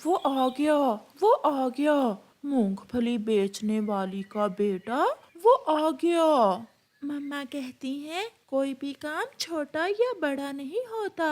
वो आ गया, वो आ गया। मूंगफली बेचने वाली का बेटा वो आ गया। मम्मा कहती हैं कोई भी काम छोटा या बड़ा नहीं होता।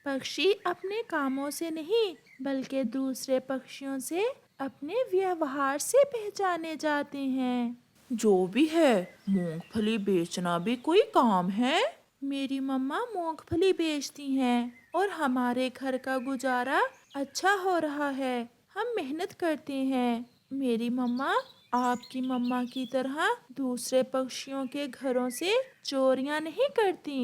पक्षी अपने कामों से नहीं बल्कि दूसरे पक्षियों से अपने व्यवहार से पहचाने जाते हैं। जो भी है, मूंगफली बेचना भी कोई काम है। मेरी मम्मा मूंगफली बेचती हैं और हमारे घर का गुजारा अच्छा हो रहा है। हम मेहनत करते हैं। मेरी मम्मा आपकी मम्मा की तरह दूसरे पक्षियों के घरों से चोरियां नहीं करती।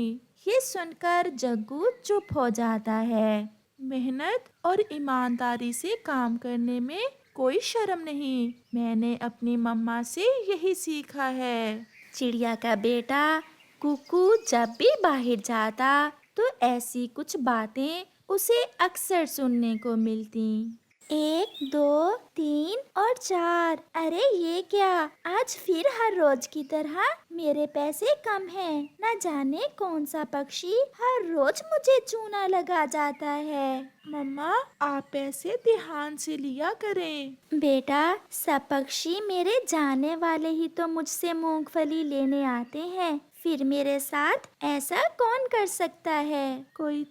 ये सुनकर जग्गू चुप हो जाता है। मेहनत और ईमानदारी से काम करने में कोई शर्म नहीं। मैंने अपनी मम्मा से यही सीखा है। चिड़िया का बेटा कुकू जब भी बाहर जाता तो ऐसी कुछ बातें उसे अक्सर सुनने को मिलती। 1, 2, 3 और 4। अरे ये क्या, आज फिर हर रोज की तरह मेरे पैसे कम हैं। न जाने कौन सा पक्षी हर रोज मुझे चूना लगा जाता है। मम्मा आप पैसे ध्यान से लिया करें। बेटा, सब पक्षी मेरे जाने वाले ही तो मुझसे मूंगफली लेने आते हैं, फिर मेरे साथ ऐसा कौन कर सकता है? कोई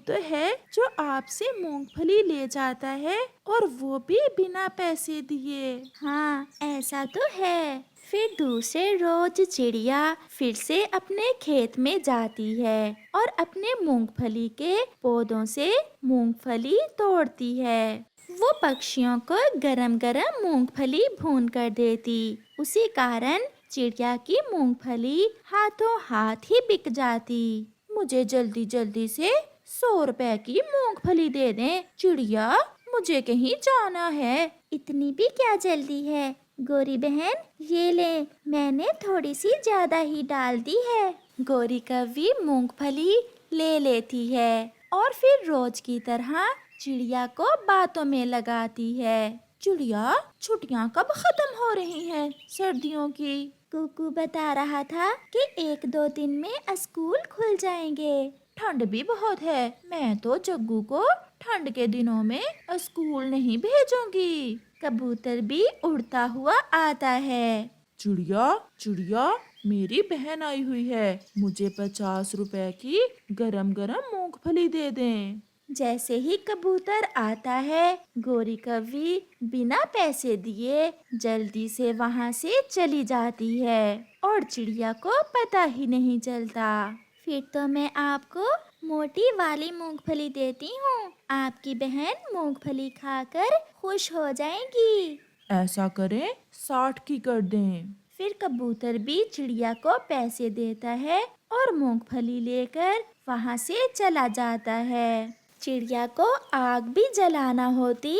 तो है जो आपसे मूंगफली ले जाता है और वो भी बिना पैसे दिए। हाँ, ऐसा तो है। फिर दूसरे रोज चिड़िया फिर से अपने खेत में जाती है और अपने मूंगफली के पौधों से मूंगफली तोड़ती है। वो पक्षियों को गरम गरम मूंगफली भून कर देती। उसी कारण चिड़िया की मूंगफली हाथों हाथ ही बिक जाती। मुझे जल्दी जल्दी से 100 रुपए की मूंगफली दे दें चिड़िया, मुझे कहीं जाना है। इतनी भी क्या जल्दी है गोरी बहन, ये ले, मैंने थोड़ी सी ज्यादा ही डाल दी है। गोरी कौवी मूंगफली ले लेती है और फिर रोज की तरह चिड़िया को बातों में लगाती है। चिड़िया, छुट्टियां कब खत्म हो रही हैं सर्दियों की? कुकू बता रहा था कि 1-2 दिन में स्कूल खुल जाएंगे। ठंड भी बहुत है। मैं तो जग्गू को ठंड के दिनों में स्कूल नहीं भेजूंगी। कबूतर भी उड़ता हुआ आता है। चिड़िया चिड़िया, मेरी बहन आई हुई है, मुझे 50 रुपए की गरम गरम मूंगफली दे दें। जैसे ही कबूतर आता है, गोरी कौवी बिना पैसे दिए जल्दी से वहाँ से चली जाती है और चिड़िया को पता ही नहीं चलता। फिर तो मैं आपको मोटी वाली मूंगफली देती हूँ। आपकी बहन मूंगफली खाकर खुश हो जाएगी। ऐसा करें, 60 की कर दें। फिर कबूतर भी चिड़िया को पैसे देता है और मूंगफली लेकर वहाँ से चला जाता है। चिड़िया को आग भी जलाना होती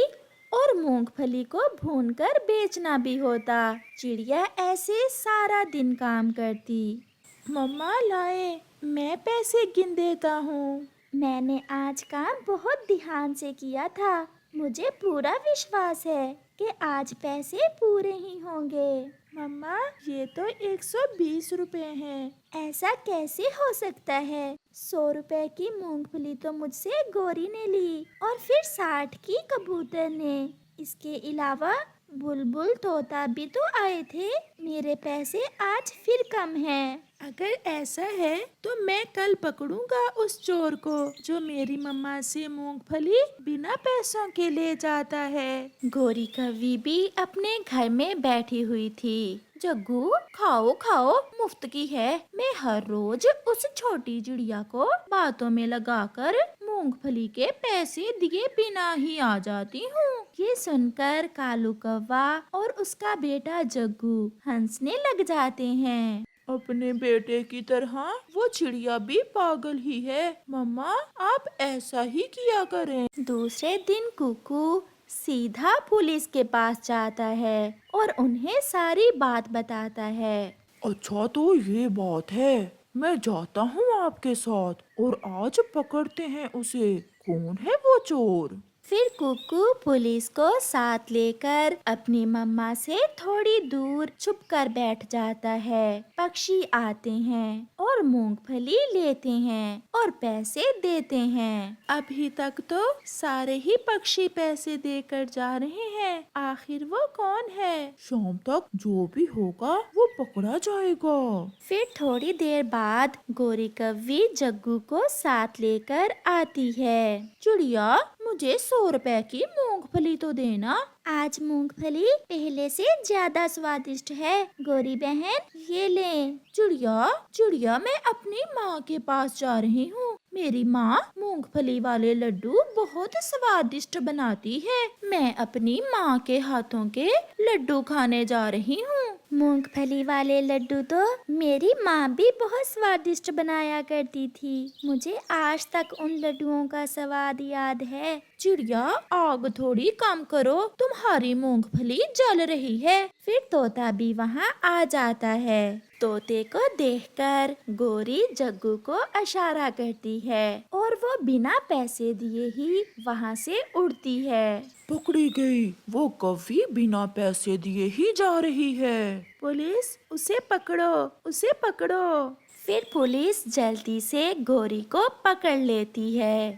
और मूंगफली को भूनकर बेचना भी होता। चिड़िया ऐसे सारा दिन काम करती। मम्मा लाए, मैं पैसे गिन देता हूँ। मैंने आज काम बहुत ध्यान से किया था। मुझे पूरा विश्वास है कि आज पैसे पूरे ही होंगे। मम्मा, ये तो 120 रुपए हैं। ऐसा कैसे हो सकता है? 100 रुपए की मूंगफली तो मुझसे गोरी ने ली और फिर 60 की कबूतर ने। इसके अलावा बुलबुल तोता भी तो आए थे। मेरे पैसे आज फिर कम हैं। अगर ऐसा है तो मैं कल पकड़ूंगा उस चोर को जो मेरी मम्मा से मूंगफली बिना पैसों के ले जाता है। गोरी कौवी भी अपने घर में बैठी हुई थी। जग्गू, खाओ खाओ, मुफ्त की है। मैं हर रोज उस छोटी चिड़िया को बातों में लगाकर मूंगफली के पैसे दिए बिना ही आ जाती हूँ। ये सुनकर कालू कौवा और उसका बेटा जग्गू हंसने लग जाते हैं। अपने बेटे की तरह वो चिड़िया भी पागल ही है। मम्मा, आप ऐसा ही किया करें। दूसरे दिन कुकू सीधा पुलिस के पास जाता है और उन्हें सारी बात बताता है। अच्छा, तो ये बात है। मैं जाता हूँ आपके साथ और आज पकड़ते हैं उसे। कौन है वो चोर? फिर कुकू पुलिस को साथ लेकर अपनी मम्मा से थोड़ी दूर छुपकर बैठ जाता है। पक्षी आते हैं और मूंगफली लेते हैं और पैसे देते हैं। अभी तक तो सारे ही पक्षी पैसे देकर जा रहे हैं, आखिर वो कौन है? शाम तक जो भी होगा वो पकड़ा जाएगा। फिर थोड़ी देर बाद गोरी कव्वी जग्गू को साथ लेकर आती है। चिड़िया, मुझे 100 रुपए की मूंगफली तो देना। आज मूंगफली पहले से ज्यादा स्वादिष्ट है गोरी बहन, ये लें। चिड़िया चिड़िया, मैं अपनी माँ के पास जा रही हूँ। मेरी माँ मूंगफली वाले लड्डू बहुत स्वादिष्ट बनाती है। मैं अपनी माँ के हाथों के लड्डू खाने जा रही हूँ। मूंगफली वाले लड्डू तो मेरी माँ भी बहुत स्वादिष्ट बनाया करती थी। मुझे आज तक उन लड्डुओं का स्वाद याद है। चिड़िया, आग थोड़ी कम करो, तुम्हारी मूंगफली जल रही है। फिर तोता भी वहाँ आ जाता है। तोते को देखकर गोरी जग्गू को इशारा करती है और वो बिना पैसे दिए ही वहाँ से उड़ती है। पकड़ी गई, वो कव्वी बिना पैसे दिए ही जा रही है। पुलिस, उसे पकड़ो, उसे पकड़ो। फिर पुलिस जल्दी से गोरी को पकड़ लेती है।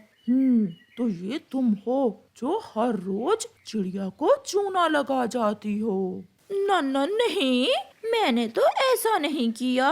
तो ये तुम हो जो हर रोज चिड़िया को चूना लगा जाती हो? नहीं, मैंने तो ऐसा नहीं किया।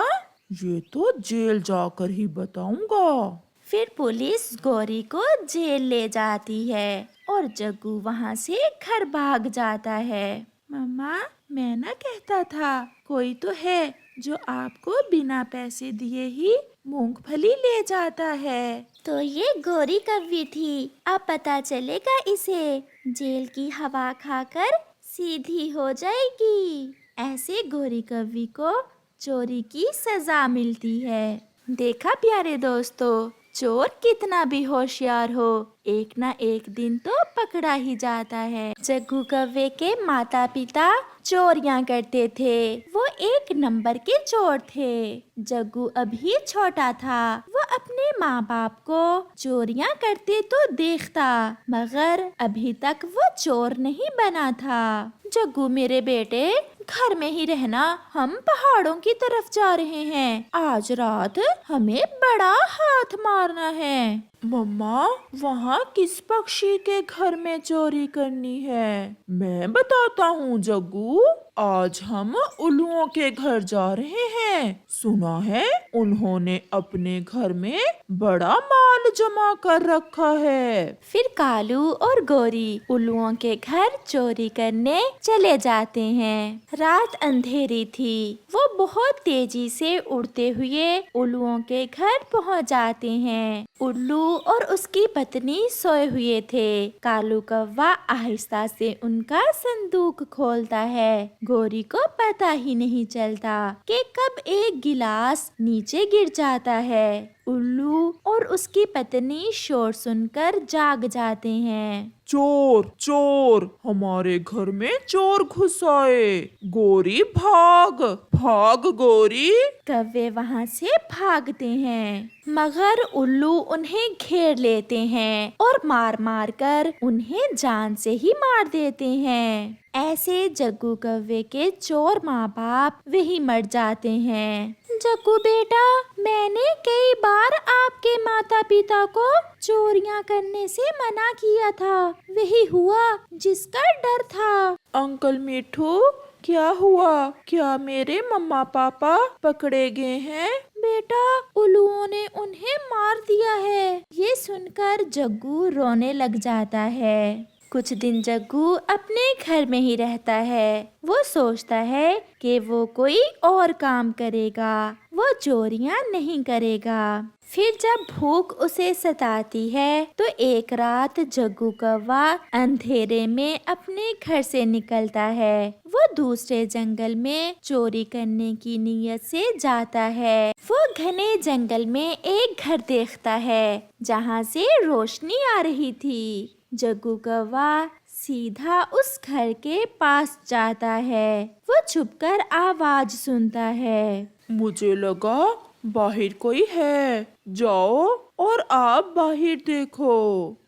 ये तो जेल जाकर ही बताऊंगा। फिर पुलिस गोरी को जेल ले जाती है और जग्गू वहाँ से घर भाग जाता है। मम्मा, मैं ना कहता था, कोई तो है जो आपको बिना पैसे दिए ही मूंगफली ले जाता है। तो ये गोरी कव्वी थी। अब पता चलेगा इसे, जेल की हवा खाकर सीधी हो जाएगी। ऐसे गोरी कव्वी को चोरी की सजा मिलती है। देखा प्यारे दोस्तों, चोर कितना भी होशियार हो, एक ना एक दिन तो पकड़ा ही जाता है। जग्गू कव्वे के माता पिता चोरियां करते थे। वो एक नंबर के चोर थे। जग्गू अभी छोटा था। वो अपने माँ बाप को चोरियां करते तो देखता, मगर अभी तक वो चोर नहीं बना था। जग्गू मेरे बेटे, घर में ही रहना, हम पहाड़ों की तरफ जा रहे हैं। आज रात हमें बड़ा हाथ मारना है। मम्मा, वहाँ किस पक्षी के घर में चोरी करनी है? मैं बताता हूँ जग्गू, आज हम उल्लुओं के घर जा रहे हैं। सुना है उन्होंने अपने घर में बड़ा माल जमा कर रखा है। फिर कालू और गोरी उल्लुओं के घर चोरी करने चले जाते हैं। रात अंधेरी थी। वो बहुत तेजी से उड़ते हुए उल्लुओं के घर पहुँच जाते हैं। उल्लू और उसकी पत्नी सोए हुए थे। कालू कौवा आहिस्ता से उनका संदूक खोलता है। गोरी को पता ही नहीं चलता कि कब एक गिलास नीचे गिर जाता है। उल्लू और उसकी पत्नी शोर सुनकर जाग जाते हैं। चोर चोर, हमारे घर में चोर घुस आए। गोरी भाग भाग गोरी। कौवे वहाँ से भागते हैं, मगर उल्लू उन्हें घेर लेते हैं और मार मार कर उन्हें जान से ही मार देते हैं। ऐसे जग्गू कौवे के चोर माँ बाप वही मर जाते हैं। जग्गू बेटा, मैंने कई बार आपके माता पिता को चोरियां करने से मना किया था, वही हुआ जिसका डर था। अंकल मिठू, क्या हुआ? क्या मेरे मम्मा पापा पकड़े गए हैं? बेटा, उल्लुओं ने उन्हें मार दिया है। ये सुनकर जग्गू रोने लग जाता है। कुछ दिन जग्गू अपने घर में ही रहता है। वो सोचता है कि वो कोई और काम करेगा, वो चोरियां नहीं करेगा। फिर जब भूख उसे सताती है तो एक रात जग्गू कौवा अंधेरे में अपने घर से निकलता है। वो दूसरे जंगल में चोरी करने की नीयत से जाता है। वो घने जंगल में एक घर देखता है जहाँ से रोशनी आ रही थी। जग्गू कौवा सीधा उस घर के पास जाता है। वो छुपकर आवाज सुनता है। मुझे लगा बाहर कोई है। जाओ और आप बाहर देखो।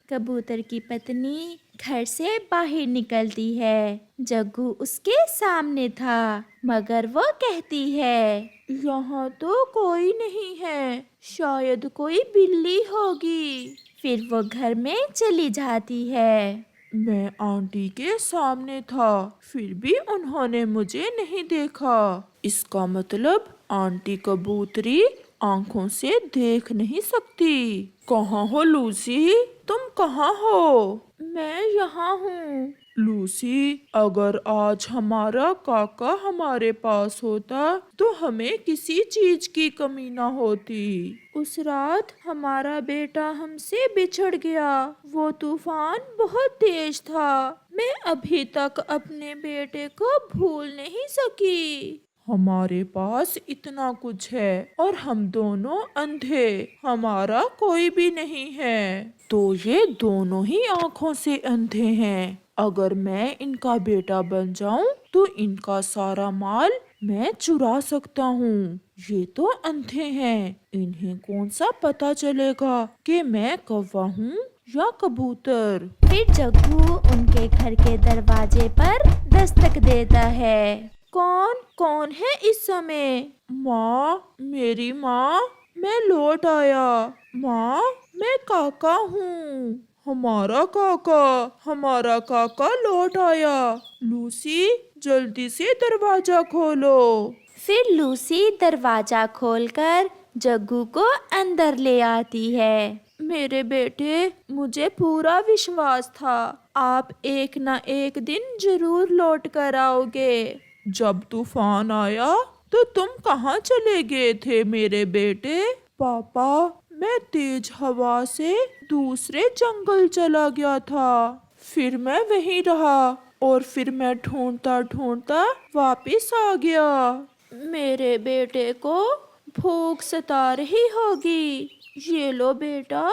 कबूतर की पत्नी घर से बाहर निकलती है। जग्गू उसके सामने था, मगर वो कहती है, यहाँ तो कोई नहीं है, शायद कोई बिल्ली होगी। फिर वो घर में चली जाती है। मैं आंटी के सामने था, फिर भी उन्होंने मुझे नहीं देखा। इसका मतलब आंटी कबूतरी आंखों से देख नहीं सकती। कहाँ हो लूसी? तुम कहाँ हो? मैं यहाँ हूँ। लूसी, अगर आज हमारा काका हमारे पास होता तो हमें किसी चीज की कमी ना होती। उस रात हमारा बेटा हमसे बिछड़ गया। वो तूफान बहुत तेज था। मैं अभी तक अपने बेटे को भूल नहीं सकी। हमारे पास इतना कुछ है और हम दोनों अंधे, हमारा कोई भी नहीं है। तो ये दोनों ही आंखों से अंधे हैं। अगर मैं इनका बेटा बन जाऊं तो इनका सारा माल मैं चुरा सकता हूँ। ये तो अंधे हैं, इन्हें कौन सा पता चलेगा कि मैं कौवा हूँ या कबूतर। फिर जग्गू उनके घर के दरवाजे पर दस्तक देता है। कौन कौन है इस समय? माँ, मेरी माँ, मैं लौट आया। माँ, मैं काका हूँ। हमारा काका लौट आया। लूसी, जल्दी से दरवाजा खोलो। फिर लूसी दरवाजा खोलकर जग्गू को अंदर ले आती है। मेरे बेटे, मुझे पूरा विश्वास था आप एक न एक दिन जरूर लौट कर आओगे। जब तूफान आया तो तुम कहाँ चले गए थे मेरे बेटे? पापा, मैं तेज हवा से दूसरे जंगल चला गया था। फिर मैं वहीं रहा और फिर मैं ढूंढता ढूंढता वापस आ गया। मेरे बेटे को भूख सता रही होगी। ये लो बेटा,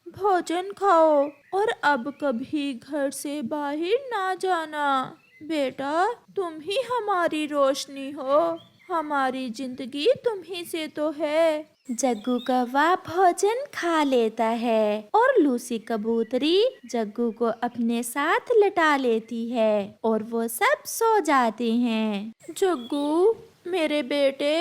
भोजन खाओ और अब कभी घर से बाहर ना जाना। बेटा, तुम ही हमारी रोशनी हो, हमारी जिंदगी तुम ही से तो है। जग्गू कौवा भोजन खा लेता है और लूसी कबूतरी जग्गू को अपने साथ लटा लेती है और वो सब सो जाते हैं। जग्गू, मेरे बेटे,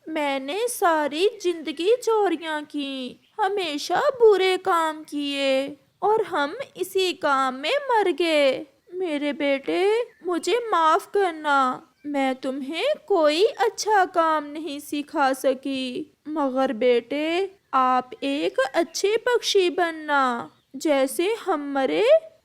मैंने सारी जिंदगी चोरियां की, हमेशा बुरे काम किए और हम इसी काम में मर गए। मेरे बेटे, मुझे माफ करना, मैं तुम्हें कोई अच्छा काम नहीं सिखा सकी। मगर बेटे, आप एक अच्छे पक्षी बनना, जैसे हम मरे।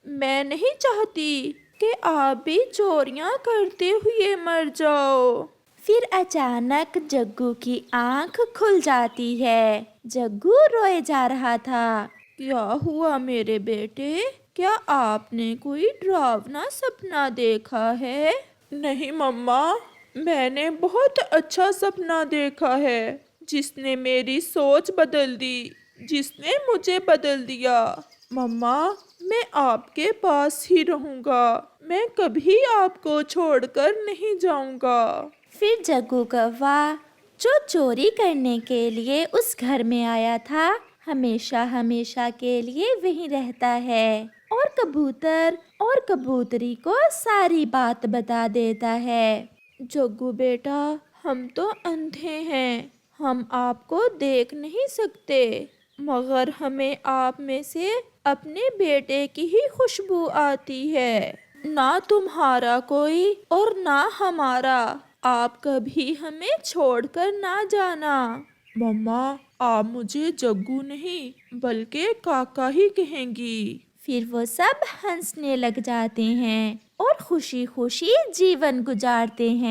मैं नहीं चाहती कि आप भी चोरियां करते हुए मर जाओ। फिर अचानक जग्गू की आंख खुल जाती है। जग्गू रोए जा रहा था। क्या हुआ मेरे बेटे? क्या आपने कोई डरावना सपना देखा है? नहीं मम्मा, मैंने बहुत अच्छा सपना देखा है जिसने मेरी सोच बदल दी, जिसने मुझे बदल दिया। मम्मा, मैं आपके पास ही रहूंगा, मैं कभी आपको छोड़कर नहीं जाऊंगा। फिर जग्गू कौवा जो चोरी करने के लिए उस घर में आया था, हमेशा हमेशा के लिए वहीं रहता है और कबूतर और कबूतरी को सारी बात बता देता है। जग्गू बेटा, हम तो अंधे हैं, हम आपको देख नहीं सकते, मगर हमें आप में से अपने बेटे की ही खुशबू आती है। ना तुम्हारा कोई और ना हमारा। आप कभी हमें छोड़कर ना जाना। मम्मा, आप मुझे जग्गू नहीं बल्कि काका ही कहेंगी। फिर वो सब हंसने लग जाते हैं और खुशी खुशी जीवन गुजारते हैं।